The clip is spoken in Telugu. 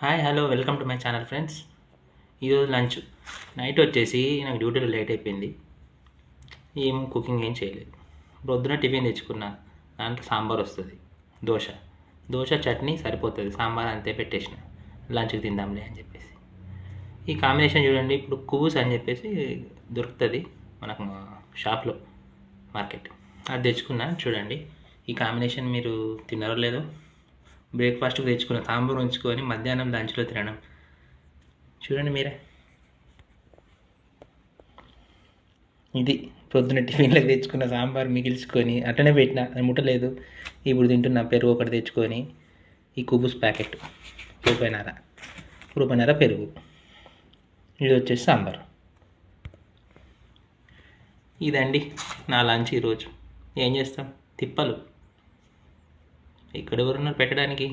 Hi hello welcome to my channel friends. ఈరోజు లంచ్ నైట్ వచ్చేసి నాకు డ్యూటీలో లేట్ అయిపోయింది. ఏం కుకింగ్ ఏం చేయలేదు. పొద్దున టిఫిన్ తెచ్చుకున్నా. దాంట్లో సాంబార్ వస్తుంది, దోశ చట్నీ సరిపోతుంది, సాంబార్ అంతే పెట్టేసిన. లంచ్కి తిందాంలే అని చెప్పేసి ఈ కాంబినేషన్ చూడండి. ఇప్పుడు కుబూస్ అని చెప్పేసి దొరుకుతుంది మనకు షాప్లో, మార్కెట్. అది తెచ్చుకున్నా చూడండి. ఈ కాంబినేషన్ మీరు తిన్నారో లేదో. బ్రేక్ఫాస్ట్కి తెచ్చుకున్న సాంబార్ ఉంచుకొని మధ్యాహ్నం లంచ్లో తినడం చూడండి మీరే. ఇది పొద్దున టిఫిన్లకు తెచ్చుకున్న సాంబార్ మిగిల్చుకొని అట్టనే పెట్టిన, అది ముట్టలేదు. ఇప్పుడు తింటున్న పెరుగు ఒకటి తెచ్చుకొని, ఈ కుబూస్ ప్యాకెట్ రూపాయిన్నర పెరుగు, ఇది వచ్చేసి సాంబార్. ఇదండి నా లంచ్ ఈరోజు. ఏం చేస్తాం, తిప్పలు. ఇక్కడ ఎవరున్నారు పెట్టడానికి?